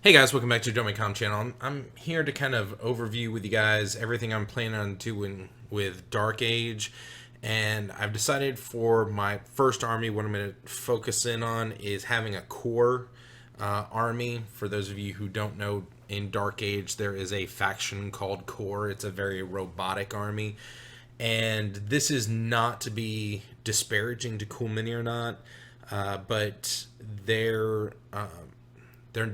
Hey guys, welcome back to the doremicom channel. I'm here to kind of overview with you guys everything I'm planning on doing with Dark Age, and I've decided for my first army what I'm going to focus in on is having a core army. For those of you who don't know, in Dark Age there is a faction called C.O.R.E. It's a very robotic army, and this is not to be disparaging to Cool Mini or not, but they're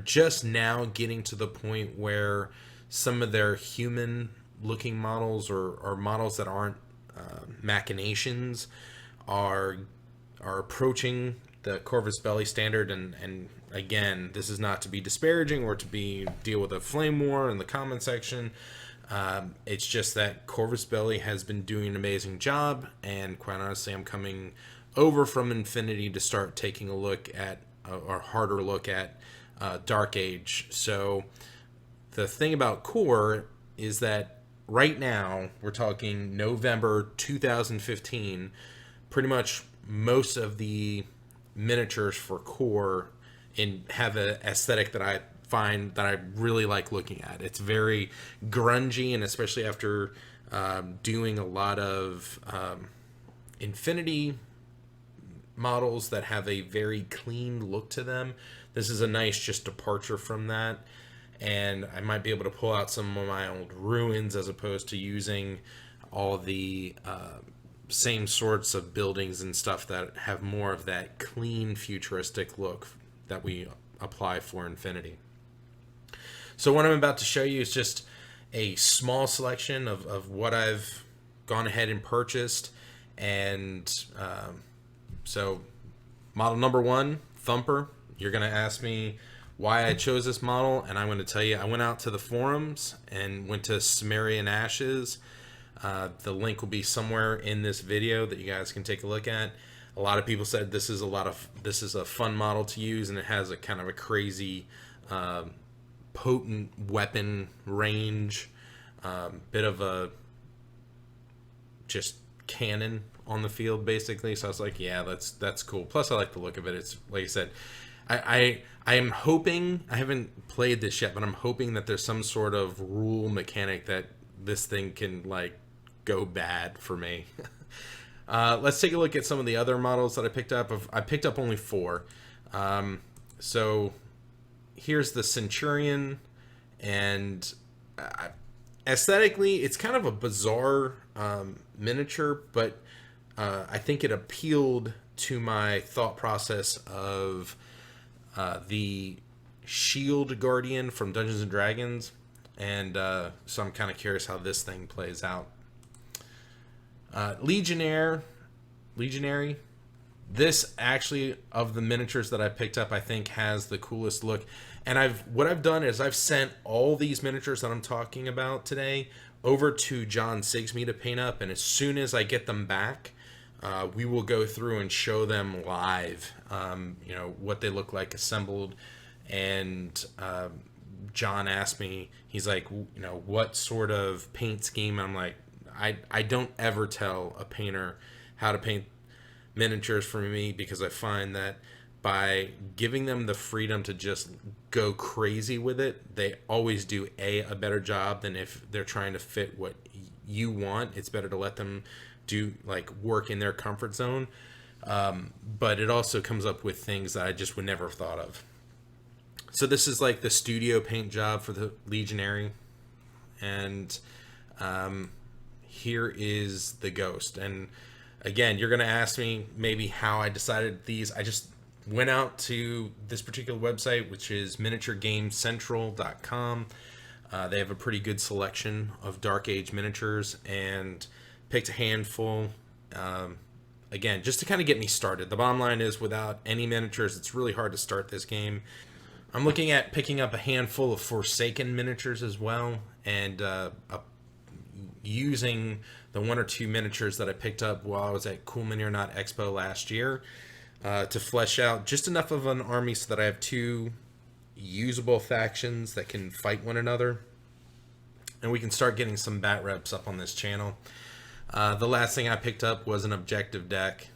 just now getting to the point where some of their human looking models or models that aren't machinations are approaching the Corvus Belli standard, and again, this is not to be disparaging or to be deal with a flame war in the comment section. It's just that Corvus Belli has been doing an amazing job, and quite honestly, I'm coming over from Infinity to start taking a look at or harder look at Dark Age. So the thing about C.O.R.E. is that right now we're talking November 2015. Pretty much most of the miniatures for C.O.R.E. have an aesthetic that I find that I really like looking at. It's very grungy, and especially after doing a lot of Infinity models that have a very clean look to them, this is a nice just departure from that, and I might be able to pull out some of my old ruins as opposed to using all the same sorts of buildings and stuff that have more of that clean futuristic look that we apply for Infinity. So what I'm about to show you is just a small selection of what I've gone ahead and purchased, and so model number one, Thumper. You're going to ask me why I chose this model, and I'm going to tell you I went out to the forums and went to Samarian Ashes. The link will be somewhere in this video that you guys can take a look at. A lot of people said this is a fun model to use, and it has a kind of a crazy potent weapon range, bit of a just cannon on the field basically. So I was like, yeah, that's cool. Plus I like the look of it. It's like I said, I am hoping, I haven't played this yet, but I'm hoping that there's some sort of rule mechanic that this thing can like go bad for me. Let's take a look at some of the other models that I picked up. I picked up only 4. So here's the Centurion, and aesthetically it's kind of a bizarre miniature, but I think it appealed to my thought process of the Shield Guardian from Dungeons and Dragons, and so I'm kind of curious how this thing plays out. Legionary. This actually, of the miniatures that I picked up, I think has the coolest look. And what I've done is I've sent all these miniatures that I'm talking about today over to John Sigsme to paint up, and as soon as I get them back, we will go through and show them live, what they look like assembled. And John asked me, he's like, what sort of paint scheme? I'm like, I don't ever tell a painter how to paint miniatures for me, because I find that by giving them the freedom to just go crazy with it, they always do a better job than if they're trying to fit what you want. It's better to let them do like work in their comfort zone, but it also comes up with things that I just would never have thought of. So this is like the studio paint job for the Legionary, and here is the Ghost. And again, you're going to ask me maybe how I decided these. I just went out to this particular website, which is miniaturegamecentral.com. They have a pretty good selection of Dark Age miniatures, and picked a handful. Again, just to kind of get me started. The bottom line is, without any miniatures, it's really hard to start this game. I'm looking at picking up a handful of Forsaken miniatures as well, and using the 1 or 2 miniatures that I picked up while I was at Cool Mini or Not Expo last year to flesh out just enough of an army so that I have 2 usable factions that can fight one another, and we can start getting some bat reps up on this channel. The last thing I picked up was an objective deck.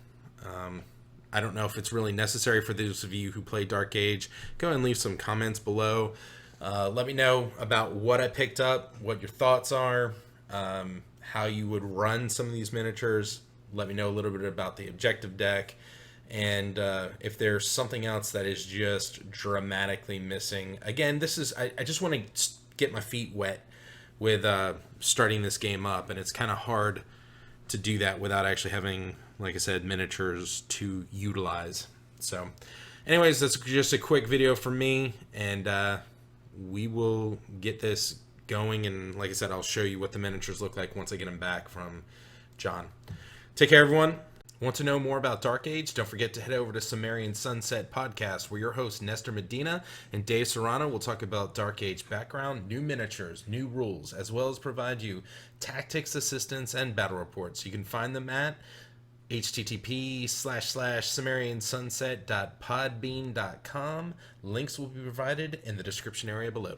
I don't know if it's really necessary for those of you who play Dark Age. Go ahead and leave some comments below. Let me know about what I picked up, what your thoughts are, how you would run some of these miniatures. Let me know a little bit about the objective deck, and if there's something else that is just dramatically missing. Again, I just want to get my feet wet with starting this game up, and it's kind of hard to do that without actually having, like I said, miniatures to utilize. So, anyways, that's just a quick video from me, and we will get this going. And like I said, I'll show you what the miniatures look like once I get them back from John. Take care, everyone. Want to know more about Dark Age? Don't forget to head over to Samarian Sunset Podcast, where your hosts Nestor Medina and Dave Serrano will talk about Dark Age background, new miniatures, new rules, as well as provide you tactics, assistance, and battle reports. You can find them at http://samariansunset.podbean.com. Links will be provided in the description area below.